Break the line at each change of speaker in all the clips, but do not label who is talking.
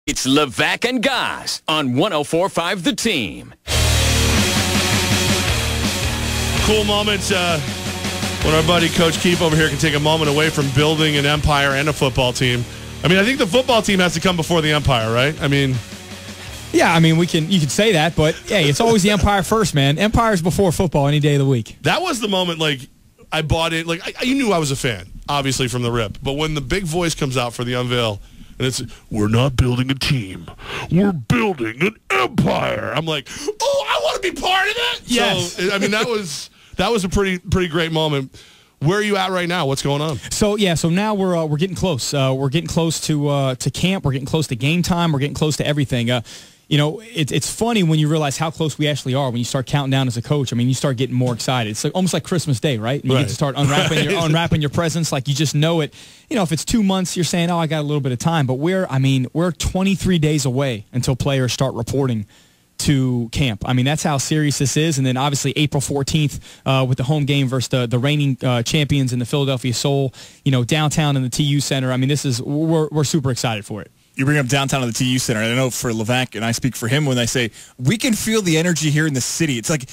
It's Levack and Goss on 104.5 The Team.
Cool moments when our buddy Coach Keefe over here can take a moment away from building an empire and a football team. I mean, I think the football team has to come before the empire, right? I mean...
Yeah, I mean, you can say that, but hey, it's always the empire first, man. Empire's before football any day of the week.
That was the moment, like, I bought it. Like, you knew I was a fan, obviously, from the rip. But when the big voice comes out for the unveil, and it's, we're not building a team. We're building an empire. I'm like, oh, I want to be part of that.
Yes.
So, I mean, that was a pretty great moment. Where are you at right now? What's going on?
So now we're getting close. We're getting close to camp. We're getting close to game time. We're getting close to everything. You know, it's funny when you realize how close we actually are when you start counting down as a coach. I mean, you start getting more excited. It's like almost like Christmas Day, right? And you get to start unwrapping your presents. Like, you just know it. You know, if it's 2 months, you're saying, oh, I got a little bit of time. But we're 23 days away until players start reporting to camp. I mean, that's how serious this is. And then obviously April 14th with the home game versus the reigning champions in the Philadelphia Soul, you know, downtown in the TU Center. I mean, we're super excited for it.
You bring up downtown at the TU Center, and I know for Levack, and I speak for him when I say, we can feel the energy here in the city. It's like,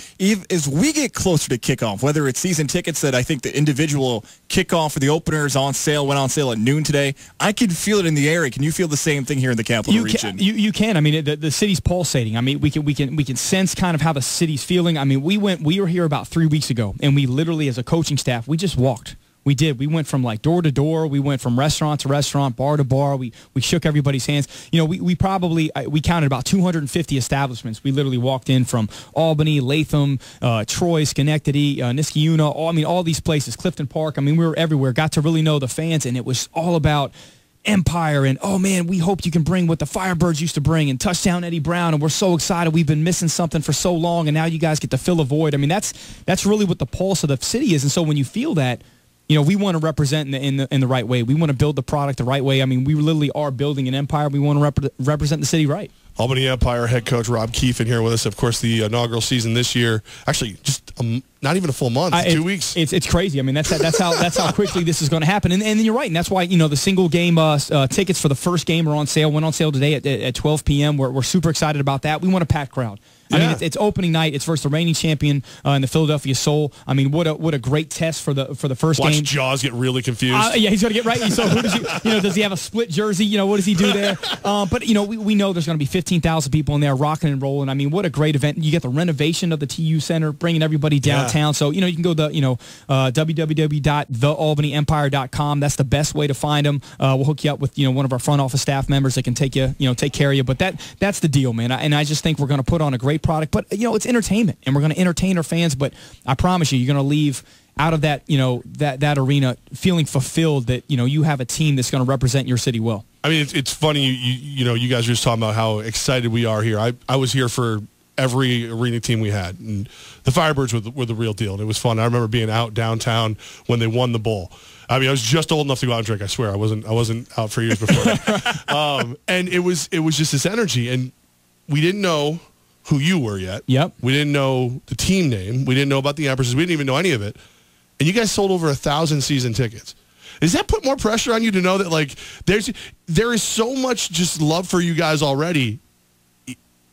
as we get closer to kickoff, whether it's season tickets that I think the individual kickoff for the opener is on sale, went on sale at noon today, I can feel it in the area. Can you feel the same thing here in the capital region?
You can. I mean, the city's pulsating. I mean, we can sense kind of how the city's feeling. I mean, we were here about 3 weeks ago, and we literally, as a coaching staff, we just walked. We did. We went from like door to door. We went from restaurant to restaurant, bar to bar. We shook everybody's hands. You know, we counted about 250 establishments. We literally walked in from Albany, Latham, Troy, Schenectady, Niskayuna. All these places, Clifton Park. I mean, we were everywhere. Got to really know the fans, and it was all about empire and, oh man, we hope you can bring what the Firebirds used to bring and touchdown Eddie Brown, and we're so excited. We've been missing something for so long, and now you guys get to fill a void. I mean, that's really what the pulse of the city is. And so when you feel that, you know, we want to represent in the right way. We want to build the product the right way. I mean, we literally are building an empire. We want to represent the city right. Albany
Empire head coach Rob Keefe in here with us. Of course, the inaugural season this year, actually just not even a full month, 2 weeks.
It's crazy. I mean, that's how quickly this is going to happen. And then you're right, and that's why, you know, the single game tickets for the first game are on sale. Went on sale today at 12 p.m. We're super excited about that. We want a packed crowd. I mean, it's opening night. It's versus the reigning champion in the Philadelphia Soul. I mean, what a great test for the first game.
Watch Jaws get really confused.
Yeah, he's going to get right. So who does he have a split jersey? You know, what does he do there? But you know, we know there's going to be 15,000 people in there rocking and rolling. I mean, what a great event! You get the renovation of the TU Center, bringing everybody downtown. Yeah. So you know, you can go to www.thealbanyempire.com. That's the best way to find them. We'll hook you up with one of our front office staff members that can take care of you. But that's the deal, man. And I just think we're going to put on a great product, but it's entertainment, and we're going to entertain our fans. But I promise you're going to leave out of that that arena feeling fulfilled that you have a team that's going to represent your city well.
I mean, it's funny. You guys were just talking about how excited we are here. I was here for every arena team we had, and the Firebirds were the real deal, and it was fun. I remember being out downtown when they won the bowl. I mean, I was just old enough to go out and drink. I swear, I wasn't out for years before that. And it was just this energy, and we didn't know who you were yet.
Yep.
We didn't know the team name. We didn't know about the Empresses. We didn't even know any of it. And you guys sold over 1,000 season tickets. Does that put more pressure on you to know that, like, there is so much just love for you guys already?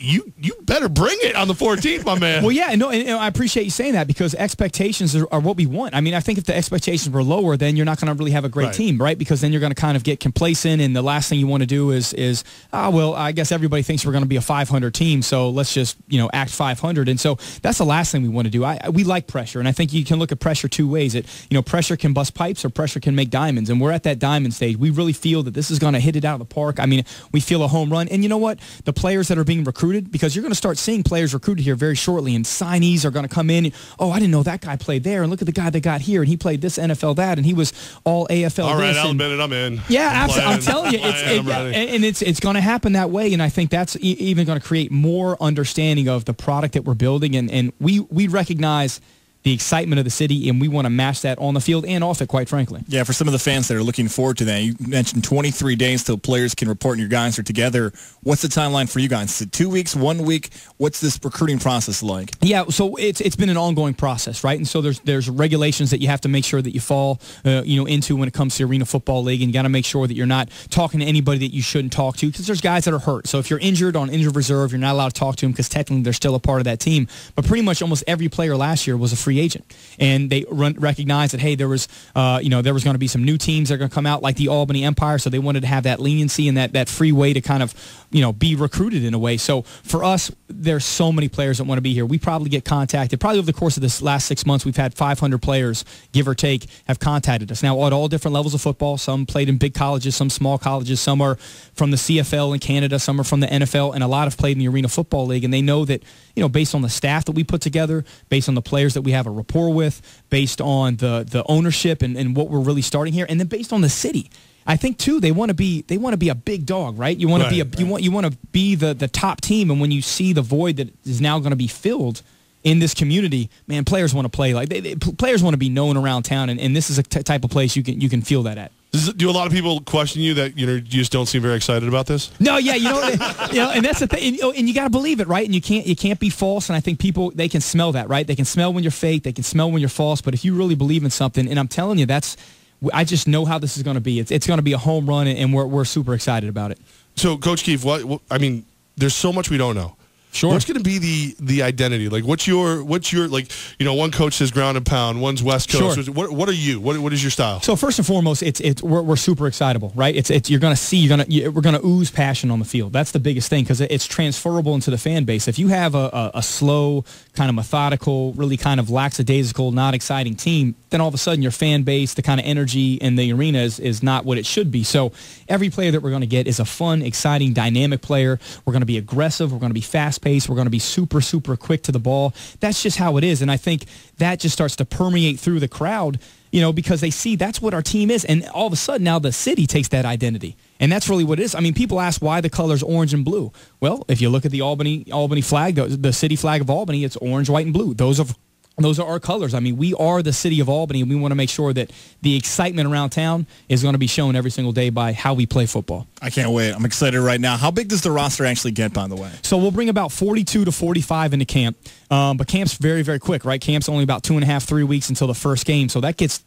You better bring it on the 14th, my man.
Well, yeah, no, and I appreciate you saying that, because expectations are what we want. I mean, I think if the expectations were lower, then you're not going to really have a great team, right? Because then you're going to kind of get complacent, and the last thing you want to do is well, I guess everybody thinks we're going to be a 500 team, so let's just act 500. And so that's the last thing we want to do. We like pressure, and I think you can look at pressure two ways. Pressure can bust pipes, or pressure can make diamonds, and we're at that diamond stage. We really feel that this is going to hit it out of the park. I mean, we feel a home run, and you know what? The players that are being recruited, because you're going to start seeing players recruited here very shortly, and signees are going to come in. Oh, I didn't know that guy played there, and look at the guy that got here, and he played this NFL that, and he was all AFL.
All right,
this,
I'll admit it, I'm in.
Yeah, absolutely. I'm telling you, it's going to happen that way, and I think that's even going to create more understanding of the product that we're building, and we recognize the excitement of the city, and we want to match that on the field and off it, quite frankly.
Yeah, for some of the fans that are looking forward to that, you mentioned 23 days till players can report and your guys are together. What's the timeline for you guys? Is it 2 weeks, 1 week? What's this recruiting process like?
Yeah, so it's been an ongoing process, right? And so there's regulations that you have to make sure that you fall into when it comes to Arena Football League, and you got to make sure that you're not talking to anybody that you shouldn't talk to, because there's guys that are hurt. So if you're injured on injured reserve, you're not allowed to talk to them because technically they're still a part of that team. But pretty much almost every player last year was a free agent, and they recognized that, hey, there was going to be some new teams that are going to come out like the Albany Empire, so they wanted to have that leniency and that free way to kind of be recruited in a way. So for us, there's so many players that want to be here. We probably get contacted. Probably over the course of this last 6 months, we've had 500 players, give or take, have contacted us. Now, at all different levels of football. Some played in big colleges, some small colleges, some are from the CFL in Canada, some are from the NFL, and a lot have played in the Arena Football League. And they know that, based on the staff that we put together, based on the players that we have a rapport with, based on the ownership and what we're really starting here, and then based on the city. I think too they want to be a big dog, right? You want to you want to be the top team, and when you see the void that is now going to be filled in this community, man, players want to play like players want to be known around town, and this is a type of place you can feel that at.
Do a lot of people question you that you just don't seem very excited about this?
No, yeah, and that's the thing, and you got to believe it, right? And you can't be false. And I think people, they can smell that, right? They can smell when you're fake, they can smell when you're false. But if you really believe in something, and I'm telling you, I just know how this is going to be. It's going to be a home run, and we're super excited about it.
So, Coach Keefe, there's so much we don't know.
Sure.
What's going to be the identity? Like, what's your like? One coach says ground and pound, one's West Coast. Sure. What are you? What is your style?
So first and foremost, we're super excitable, right? We're going to ooze passion on the field. That's the biggest thing, because it's transferable into the fan base. If you have a slow, kind of methodical, really kind of lackadaisical, not exciting team, then all of a sudden your fan base, the kind of energy in the arena is not what it should be. So every player that we're going to get is a fun, exciting, dynamic player. We're going to be aggressive. We're going to be fast-paced. We're going to be super, super quick to the ball. That's just how it is, and I think that just starts to permeate through the crowd, because they see that's what our team is, and all of a sudden now the city takes that identity. And that's really what it is. I mean, people ask why the color's orange and blue. Well, if you look at the Albany flag, the city flag of Albany, it's orange, white, and blue. Those are our colors. I mean, we are the city of Albany, and we want to make sure that the excitement around town is going to be shown every single day by how we play football.
I can't wait. I'm excited right now. How big does the roster actually get, by the way?
So we'll bring about 42 to 45 into camp. But camp's very, very quick, right? Camp's only about 2.5, 3 weeks until the first game. So that gets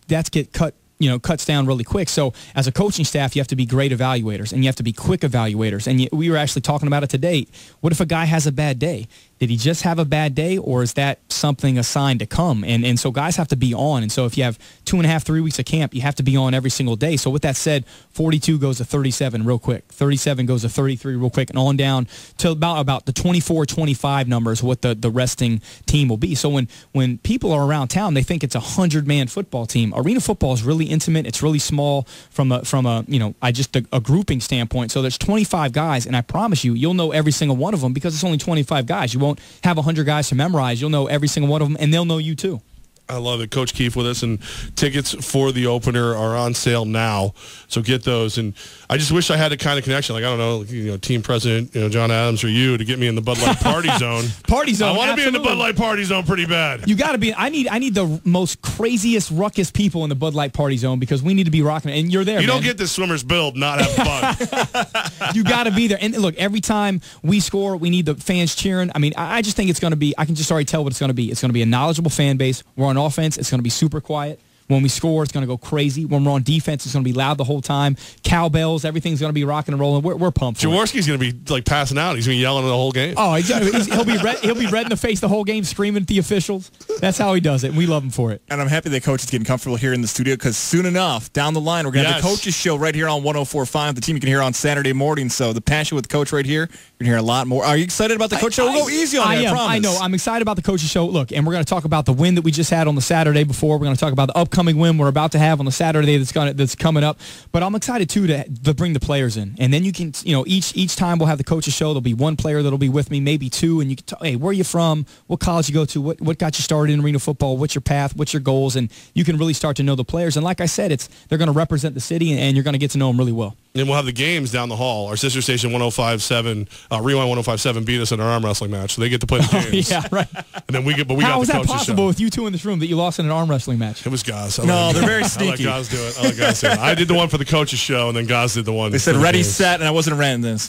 cut. Cuts down really quick. So as a coaching staff, you have to be great evaluators, and you have to be quick evaluators. And we were actually talking about it today. What if a guy has a bad day? Did he just have a bad day, or is that something a sign to come? And so guys have to be on. And so if you have 2.5, 3 weeks of camp, you have to be on every single day. So with that said, 42 goes to 37 real quick. 37 goes to 33 real quick, and on down to about the 24, 25 numbers, what the resting team will be. So when people are around town, they think it's a 100-man football team. Arena football is really intimate. It's really small from a grouping standpoint. So there's 25 guys, and I promise you'll know every single one of them, because it's only 25 guys. You won't have 100 guys to memorize. You'll know every single one of them, and they'll know you too.
I love it. Coach Keefe with us, and tickets for the opener are on sale now, so get those. And I just wish I had a kind of connection, like, I don't know, team president, John Adams or you, to get me in the Bud Light party zone.
Party zone.
I want to be in the Bud Light party zone pretty bad.
You got to be. I need the most craziest ruckus people in the Bud Light party zone, because we need to be rocking it, and you're there.
You don't get the swimmer's build, not have fun.
You got to be there. And look, every time we score, we need the fans cheering. I mean, I just think it's going to be. I can just already tell what it's going to be. It's going to be a knowledgeable fan base. We're on offense, it's going to be super quiet. When we score, it's going to go crazy. When we're on defense, it's going to be loud the whole time. Cowbells, everything's going to be rocking and rolling. We're pumped.
Jaworski's going to be like passing out. He's going to be yelling the whole game.
Oh, he'll be red in the face the whole game, screaming at the officials. That's how he does it, and we love him for it.
And I'm happy that Coach is getting comfortable here in the studio, because soon enough, down the line, we're going to have the Coaches Show right here on 104.5, the team you can hear on Saturday morning. So the passion with Coach right here, you're going to hear a lot more. Are you excited about the Coach Show? We'll go easy on you, I promise.
I know. I'm excited about the Coaches Show. Look, and we're going to talk about the win that we just had on the Saturday before. We're going to talk about the upcoming win we're about to have on the Saturday that's coming up. But I'm excited too to bring the players in, and then you can each time we'll have the Coaches Show. There'll be one player that'll be with me, maybe two, and you can hey, where are you from? What college you go to? What got you started in arena football? What's your path? What's your goals? And you can really start to know the players. And like I said, they're going to represent the city, and you're going to get to know them really well.
And we'll have the games down the hall. Our sister station 105.7, Rewind 105.7 beat us in an arm wrestling match, so they get to play the games.
Yeah, right.
And then we got the coaches show.
How was that possible with you two in this room that you lost in an arm wrestling match?
It was Gaz.
No, they're very sneaky.
I let Gaz do it. I did the one for the coaches show, and then Gaz did the one.
They said ready, set, and I wasn't around this.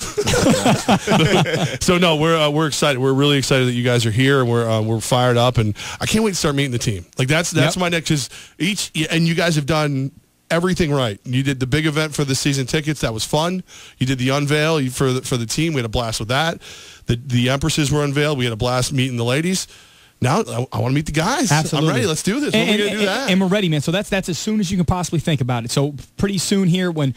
So no, we're excited. We're really excited that you guys are here, and we're fired up, and I can't wait to start meeting the team. Like that's my next. Because and you guys have done everything right. You did the big event for the season tickets. That was fun. You did the unveil for the team. We had a blast with that. The Empresses were unveiled. We had a blast meeting the ladies. Now I want to meet the guys.
Absolutely.
I'm ready. Let's do this. When are we going to do that?
And we're ready, man. So that's as soon as you can possibly think about it. So pretty soon here March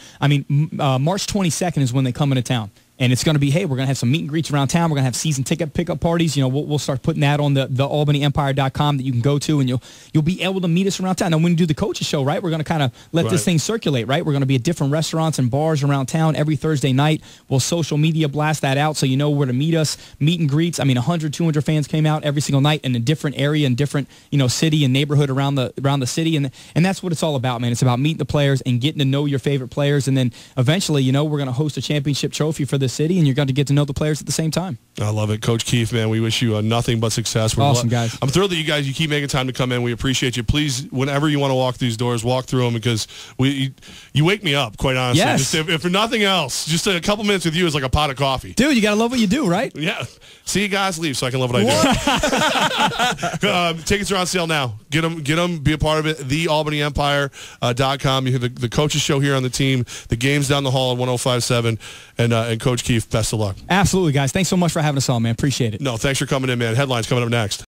22nd is when they come into town. And it's going to be, hey, we're going to have some meet and greets around town. We're going to have season ticket pickup parties. You know, we'll start putting that on the albanyempire.com that you can go to, and you'll be able to meet us around town. Now, when you do the coaches show, right, we're going to kind of let this thing circulate, right? We're going to be at different restaurants and bars around town every Thursday night. We'll social media blast that out so you know where to meet us, meet and greets. 100, 200 fans came out every single night in a different area and different, city and neighborhood around the city. And that's what it's all about, man. It's about meeting the players and getting to know your favorite players. And then eventually, we're going to host a championship trophy for the city, and you're going to get to know the players at the same time. I love it. Coach Keefe, man, we wish you nothing but success. We're awesome, guys. I'm thrilled that you keep making time to come in. We appreciate you. Please, whenever you want to walk these doors, walk through them, because you wake me up, quite honestly. Yes.
Just, if for nothing else, just a couple minutes with you is like a pot of coffee. Dude, you got to love what you do, right? Yeah. See you guys leave so I can love what I do. Tickets are on sale now. Get them, be a part of it. TheAlbanyEmpire.com. You have the coaches show here on the team, the games down the hall at 105.7, and Coach Keefe, best of luck. Absolutely, guys. Thanks so much for having us on, man. Appreciate it. No, thanks for coming in, man. Headlines coming up next.